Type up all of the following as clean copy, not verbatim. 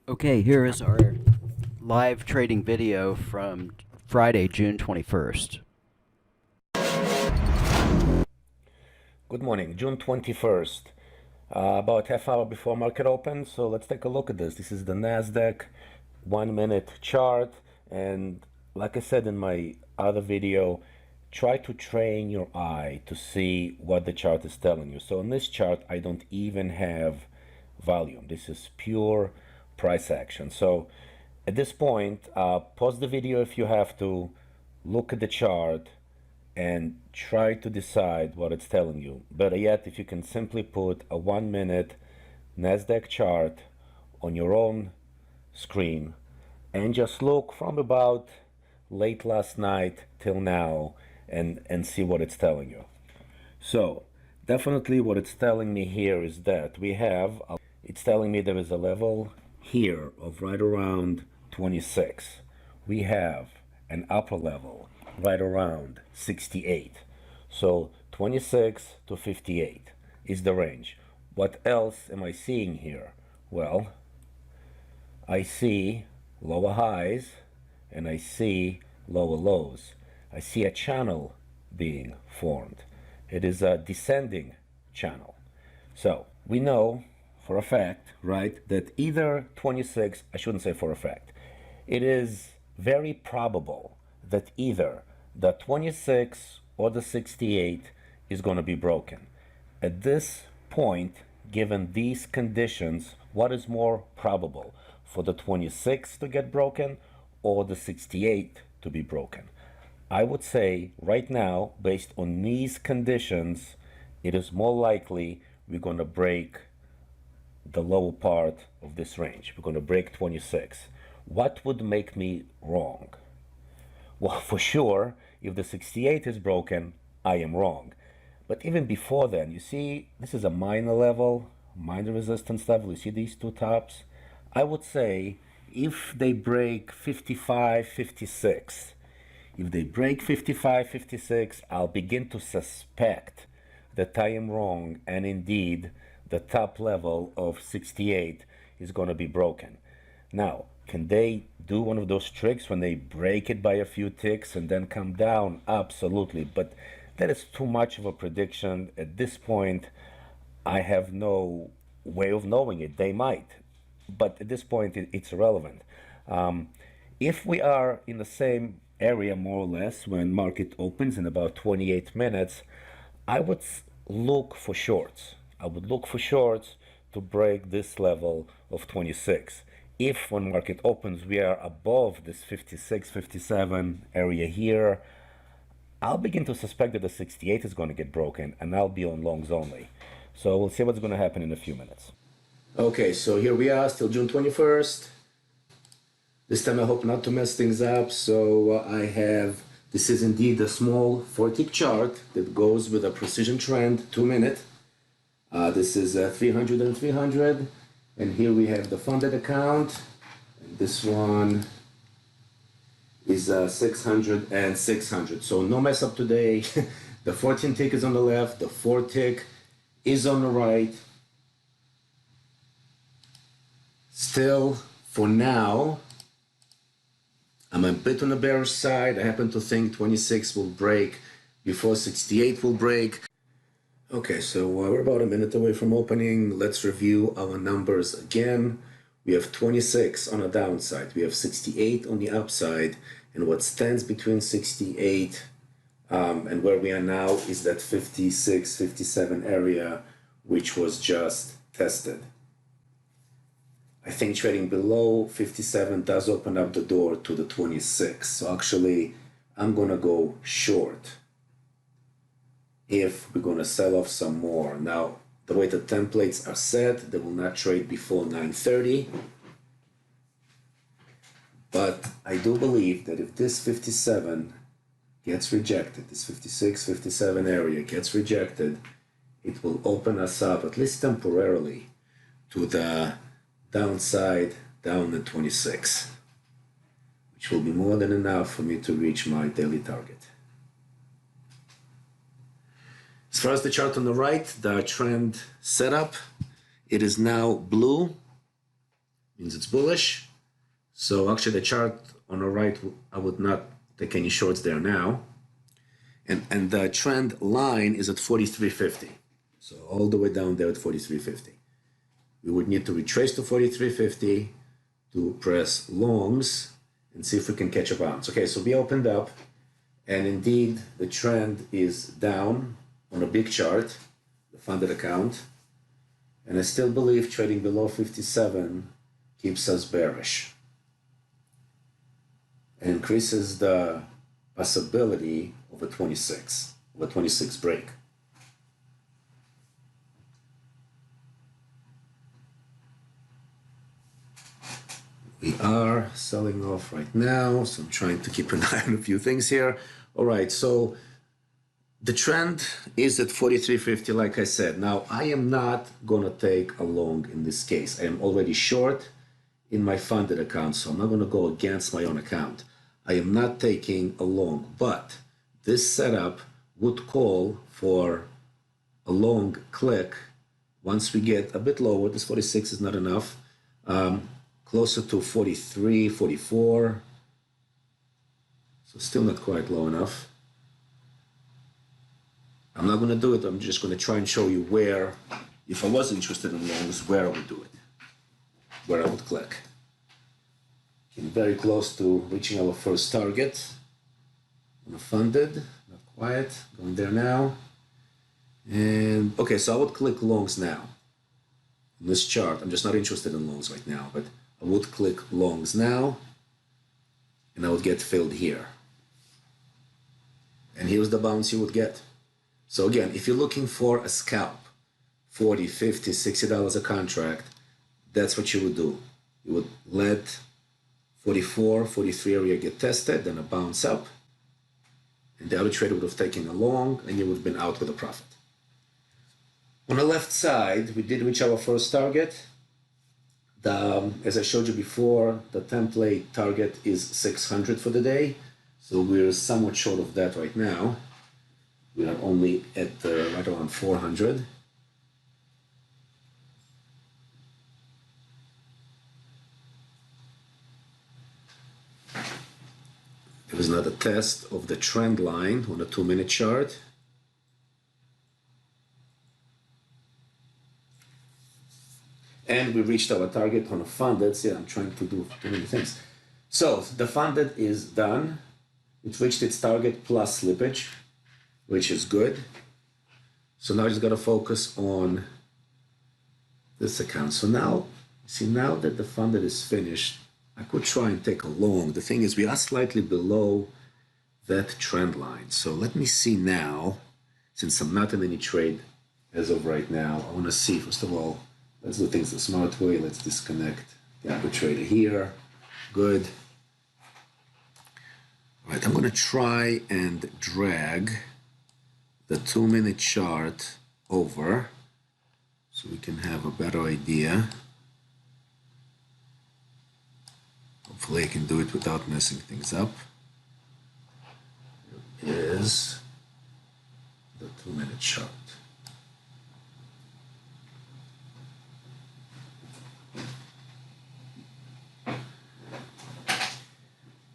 Okay, here is our live trading video from Friday, June 21st. Good morning, June 21st, about half hour before market open. So let's take a look at this. This is the NASDAQ 1 minute chart. And like I said in my other video, try to train your eye to see what the chart is telling you. So in this chart, I don't even have volume. This is pure price action. So at this point, pause the video if you have to, look at the chart, and try to decide what it's telling you. Better yet, if you can simply put a 1 minute NASDAQ chart on your own screen and just look from about late last night till now and see what it's telling you. So definitely what it's telling me here is that it's telling me there is a level here of right around 26. We have an upper level right around 68. So 26 to 58 is the range. What else am I seeing here? Well, I see lower highs and I see lower lows. I see a channel being formed. It is a descending channel. So we know for a fact, right, that either 26, I shouldn't say for a fact, it is very probable that either the 26 or the 68 is going to be broken. At this point, given these conditions, what is more probable, for the 26 to get broken or the 68 to be broken? I would say right now, based on these conditions, it is more likely we're going to break the lower part of this range. We're going to break 26. What would make me wrong? Well, for sure, if the 68 is broken, I am wrong. But even before then, you see, this is a minor level, minor resistance level. You see these two tops? I would say if they break 55, 56, if they break 55, 56, I'll begin to suspect that I am wrong, and indeed the top level of 68 is going to be broken. Now, can they do one of those tricks when they break it by a few ticks and then come down? Absolutely, but that is too much of a prediction. At this point, I have no way of knowing it. They might, but at this point, it's irrelevant. If we are in the same area, more or less, when market opens in about 28 minutes, I would look for shorts. I would look for shorts to break this level of 26. If when market opens we are above this 56, 57 area here, I'll begin to suspect that the 68 is going to get broken and I'll be on longs only. So we'll see what's going to happen in a few minutes. Okay, so here we are, still June 21st. This time I hope not to mess things up. So this is indeed a small 4-tick chart that goes with a precision trend 2 minute. This is 300 and 300, and here we have the funded account, and this one is 600 and 600. So no mess up today. The 14 tick is on the left, the 4 tick is on the right. Still, for now, I'm a bit on the bearish side. I happen to think 26 will break before 68 will break. Okay, so we're about a minute away from opening. Let's review our numbers again. We have 26 on the downside. We have 68 on the upside. And what stands between 68 and where we are now is that 56, 57 area, which was just tested. I think trading below 57 does open up the door to the 26. So actually, I'm going to go short if we're going to sell off some more. Now, the way the templates are set, they will not trade before 9:30. But I do believe that if this 57 gets rejected, this 56, 57 area gets rejected, it will open us up, at least temporarily, to the downside down at 26, which will be more than enough for me to reach my daily target. As far as the chart on the right, the trend setup, it is now blue. means it's bullish. So actually the chart on the right, I would not take any shorts there now. And the trend line is at 43.50. So all the way down there at 43.50. We would need to retrace to 43.50 to press longs and see if we can catch a bounce. Okay, so we opened up, and indeed the trend is down on a big chart, the funded account, and I still believe trading below 57 keeps us bearish and increases the possibility of a 26 break. We are selling off right now, so I'm trying to keep an eye on a few things here. All right, so the trend is at 43.50, like I said. Now, I am not gonna take a long in this case. I am already short in my funded account, so I'm not gonna go against my own account. I am not taking a long, but this setup would call for a long click once we get a bit lower. This 46 is not enough. Closer to 43, 44. So still not quite low enough. I'm not going to do it. I'm just going to try and show you where, if I was interested in longs, where I would do it, where I would click. Getting very close to reaching our first target. Funded, not quite, going there now. And okay, so I would click longs now. In this chart, I'm just not interested in longs right now, but I would click longs now, and I would get filled here. And here's the bounce you would get. So again, if you're looking for a scalp, $40, $50, $60 a contract, that's what you would do. You would let 44, 43 area get tested, then a bounce up, and the other trader would have taken a long, and you would have been out with a profit. On the left side, we did reach our first target. As I showed you before, the template target is 600 for the day, so we're somewhat short of that right now. We are only at right around 400. There was another test of the trend line on the 2-minute chart. And we reached our target on a funded. See, I'm trying to do too many things. So the funded is done. It reached its target plus slippage, which is good. So now I just got to focus on this account. So now, see, now that the funded is finished, I could try and take a long. The thing is, we are slightly below that trend line. So let me see now, since I'm not in any trade as of right now, I want to see, first of all, let's do things the smart way. Let's disconnect the arbitrator here. Good. All right, I'm going to try and drag the 2-minute chart over so we can have a better idea. Hopefully I can do it without messing things up. Here is the 2-minute chart.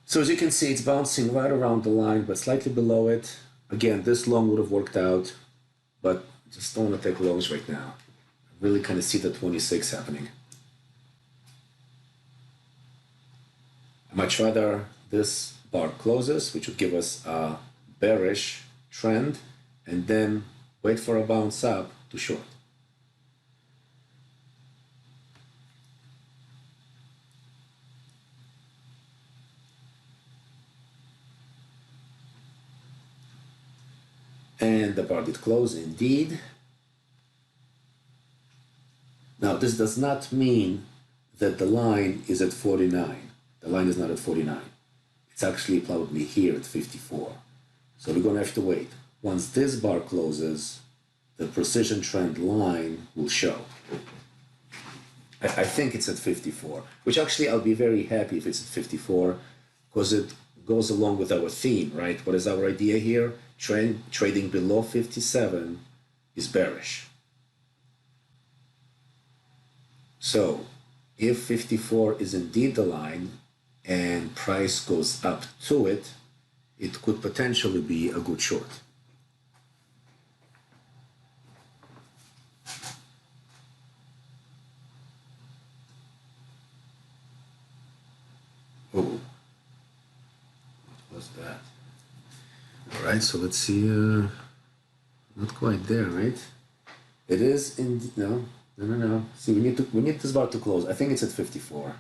So as you can see, it's bouncing right around the line, but slightly below it. Again, this long would have worked out, but just don't want to take longs right now. I really kind of see the 26 happening. I'd much rather this bar closes, which would give us a bearish trend, and then wait for a bounce up to short. And the bar did close indeed. Now this does not mean that the line is at 49. The line is not at 49. It's actually probably here at 54. So we're going to have to wait. Once this bar closes, the precision trend line will show. I think it's at 54, which actually I'll be very happy if it's at 54, because it goes along with our theme, right? What is our idea here? Trading below 57 is bearish. So if 54 is indeed the line and price goes up to it, it could potentially be a good short. Oh, what was that? All right, so let's see. Not quite there, right? It is in no. See, we need this bar to close. I think it's at 54.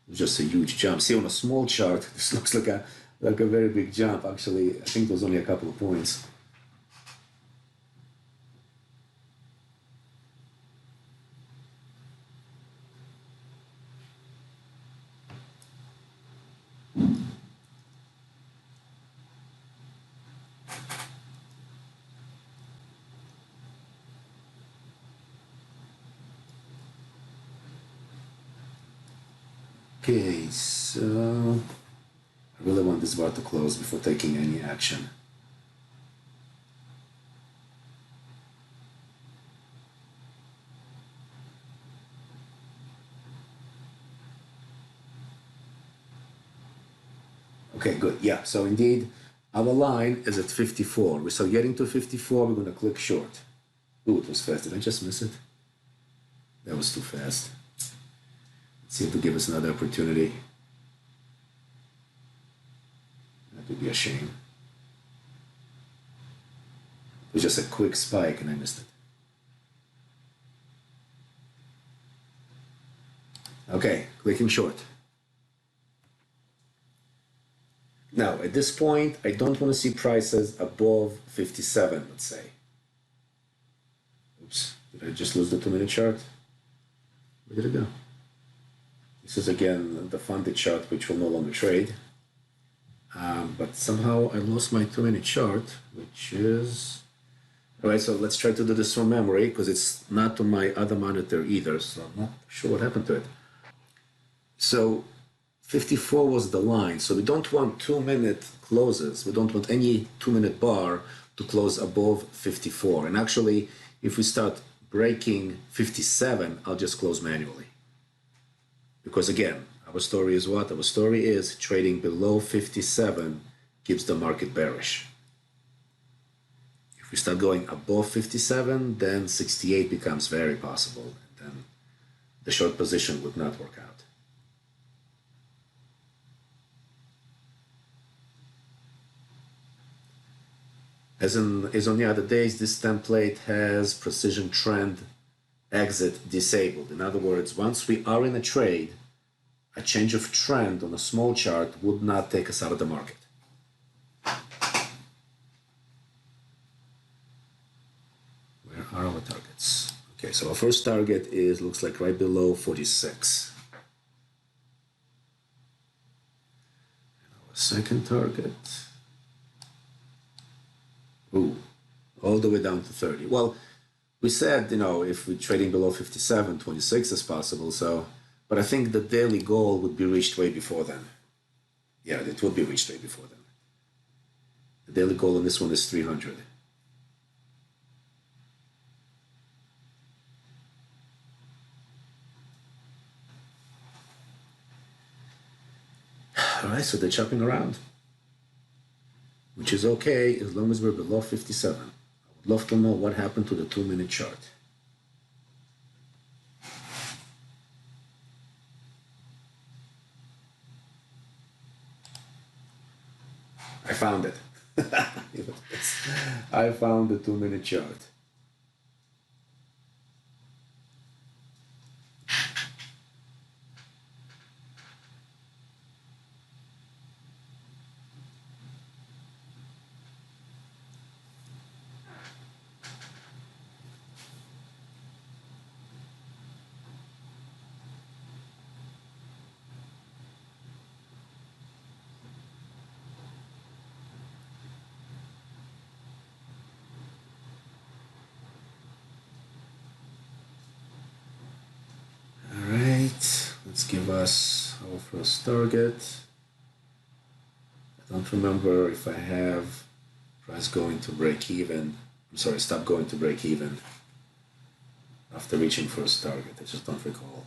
It's just a huge jump. See, on a small chart, this looks like a very big jump. Actually, I think it was only a couple of points. Okay, so I really want this bar to close before taking any action. Okay, good. Yeah, so indeed, our line is at 54. So getting to 54, we're going to click short. Ooh, it was fast. Did I just miss it? That was too fast. Let's see if it'll give us another opportunity. That would be a shame. It was just a quick spike and I missed it. Okay, clicking short. Now, at this point, I don't want to see prices above 57, let's say. Oops, did I just lose the 2-minute chart? Where did it go? This is again the funded chart, which will no longer trade. But somehow I lost my 2-minute chart, which is... All right, so let's try to do this from memory, because it's not on my other monitor either, so I'm not sure what happened to it. So 54 was the line, so we don't want 2-minute closes. We don't want any 2-minute bar to close above 54. And actually, if we start breaking 57, I'll just close manually. Because again, our story is what? Our story is trading below 57 keeps the market bearish. If we start going above 57, then 68 becomes very possible. And then the short position would not work out. As on the other days, this template has precision trend exit disabled. In other words, once we are in a trade, a change of trend on a small chart would not take us out of the market. Where are our targets? Okay, so our first target looks like right below 46. And our second target, ooh, all the way down to 30. Well, we said, if we're trading below 57, 26 is possible, so, but I think the daily goal would be reached way before then. Yeah, it would be reached way before then. The daily goal on this one is 300. All right, so they're chopping around, which is okay as long as we're below 57. I would love to know what happened to the 2-minute chart. I found it. I found the 2-minute chart. Let's give us our first target. I don't remember if I have price going to break even. I'm sorry, stop going to break even after reaching first target. I just don't recall.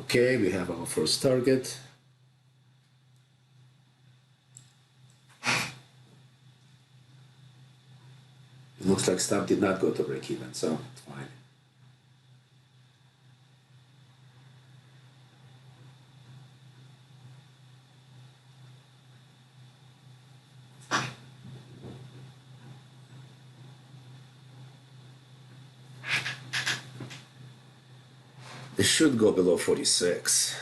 Okay, we have our first target. It looks like stop did not go to break even, so it's fine. It should go below 46.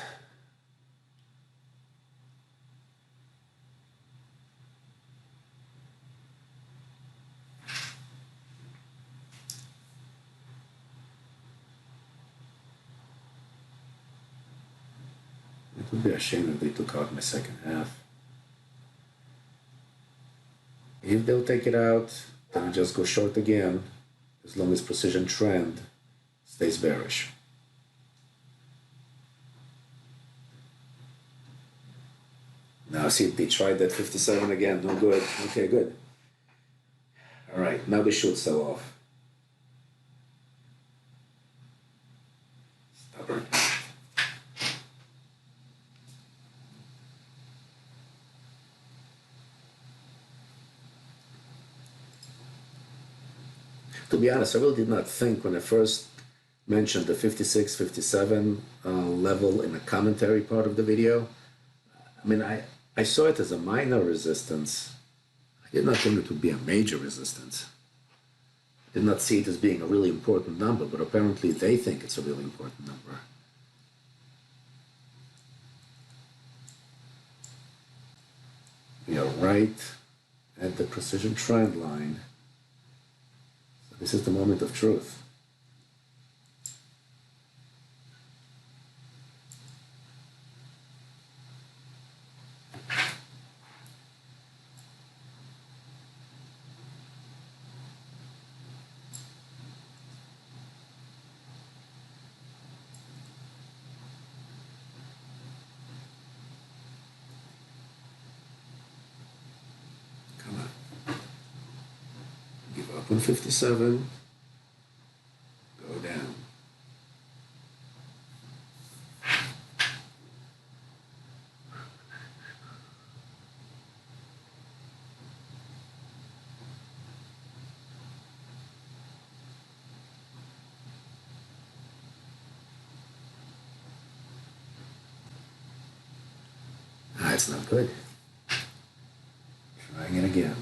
It would be a shame if they took out my second half. If they'll take it out, then I just go short again, as long as precision trend stays bearish. Now see, they tried that 57 again, no good. Okay, good. All right, now they should sell off. Stubborn. To be honest, I really did not think when I first mentioned the 56, 57 level in the commentary part of the video. I mean, I saw it as a minor resistance. I did not think it would be a major resistance. I did not see it as being a really important number, but apparently they think it's a really important number. We are right at the precision trend line. So this is the moment of truth. Give up on 57, go down. Ah, it's not good. Trying it again.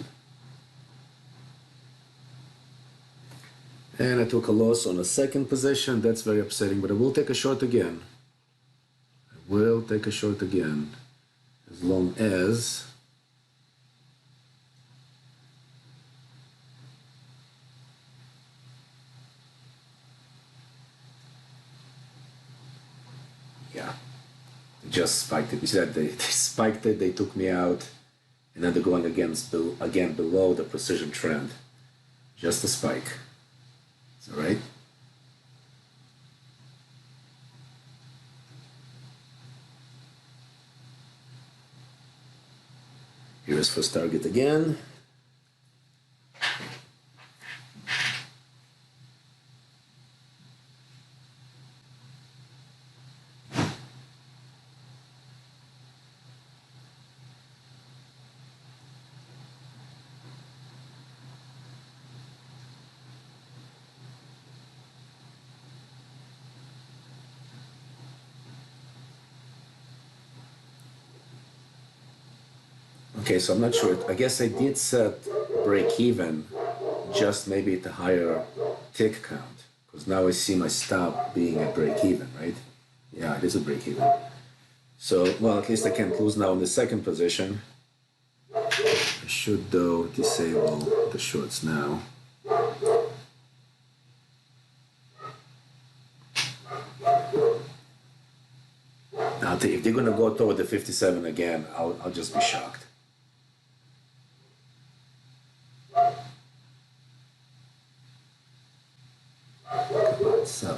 And I took a loss on a second position. That's very upsetting, but I will take a short again. I will take a short again, as long as yeah, they just spiked it. You see that they spiked it, they took me out, and then they're going again below the precision trend. Just a spike. All right. Here's first target again. Okay, so I'm not sure. I guess I did set break even, just maybe at a higher tick count, because now I see my stop being at break even, right? Yeah, it is a break even. So, well, at least I can't lose now in the second position. I should, though, disable the shorts now. Now, if they're gonna go toward the 57 again, I'll just be shocked. So,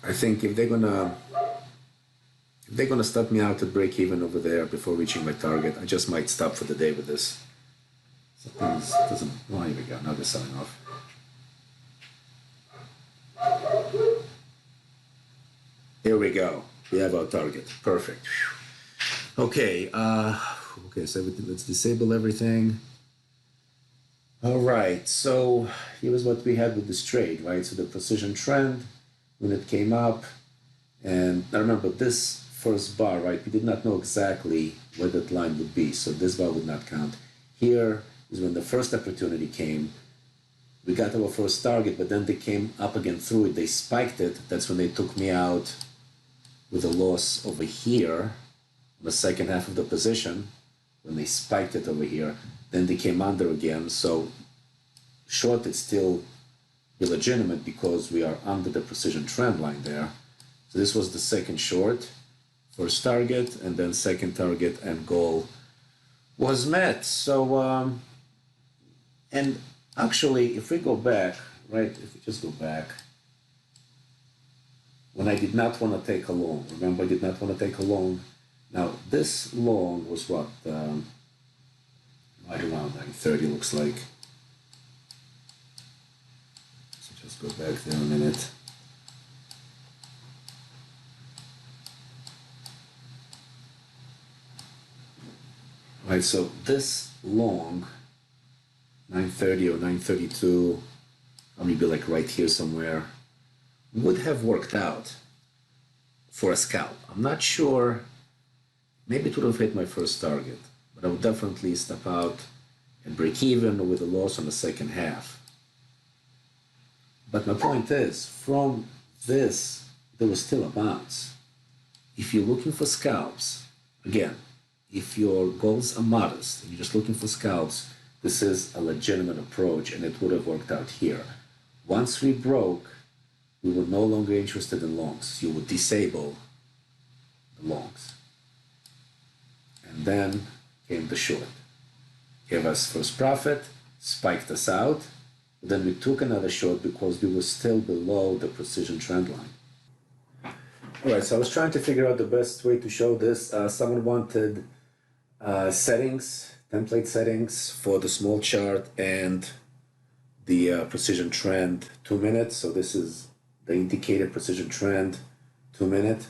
I think if they're gonna stop me out at break even over there before reaching my target, I just might stop for the day with this. Something doesn't. Oh, here we go. Now they're selling off. Here we go. We have our target. Perfect. Okay. Okay. So let's disable everything. All right. So here's what we had with this trade, right? So the precision trend when it came up, and I remember this first bar, right? We did not know exactly where that line would be, so this bar would not count. Here is when the first opportunity came. We got our first target, but then they came up again through it. They spiked it. That's when they took me out with a loss over here on the second half of the position. When they spiked it over here, then they came under again. So short, it's still illegitimate because we are under the precision trend line there. So this was the second short, first target, and then second target and goal was met. So, and actually, if we go back, right, if we just go back, when I did not want to take a long, remember I did not want to take a long. Now, this long was what, right around 930 looks like. So just go back there a minute. Right, so this long, 930 or 932, or maybe like right here somewhere, would have worked out for a scalp. I'm not sure, maybe it would have hit my first target, but I would definitely step out and break even or with a loss on the second half. But my point is, from this, there was still a bounce. If you're looking for scalps, again, if your goals are modest and you're just looking for scalps, this is a legitimate approach and it would have worked out here. Once we broke, we were no longer interested in longs. You would disable the longs. And then came the short. Gave us first profit, spiked us out, but then we took another short because we were still below the precision trend line. All right, so I was trying to figure out the best way to show this. Someone wanted settings, template settings for the small chart and the precision trend 2 minutes. So this is the indicated precision trend 2 minute.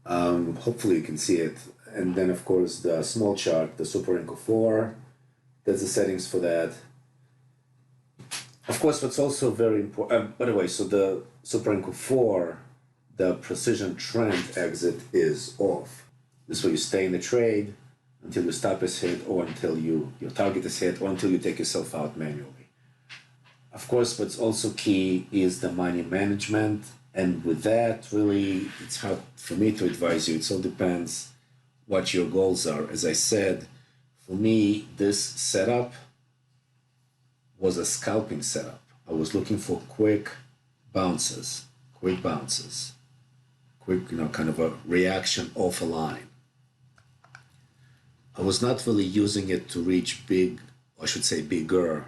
Hopefully you can see it. And then of course the small chart, the Super Inco 4, there's the settings for that. Of course, what's also very important, by the way, so the Super Inco 4, the precision trend exit is off. This is where you stay in the trade until your stop is hit or until your target is hit or until you take yourself out manually. Of course, what's also key is the money management. And with that, really, it's hard for me to advise you. It all depends what your goals are. As I said, for me, this setup was a scalping setup. I was looking for quick bounces, quick, kind of a reaction off a line. I was not really using it to reach big, or I should say bigger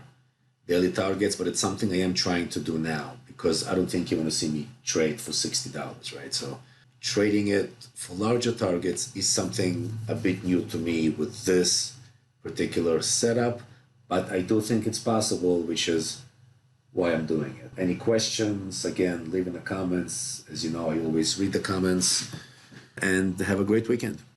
daily targets, but it's something I am trying to do now because I don't think you want to see me trade for $60, right? So trading it for larger targets is something a bit new to me with this particular setup, but I do think it's possible, which is why I'm doing it. Any questions, again, leave in the comments. As you know, I always read the comments, and have a great weekend.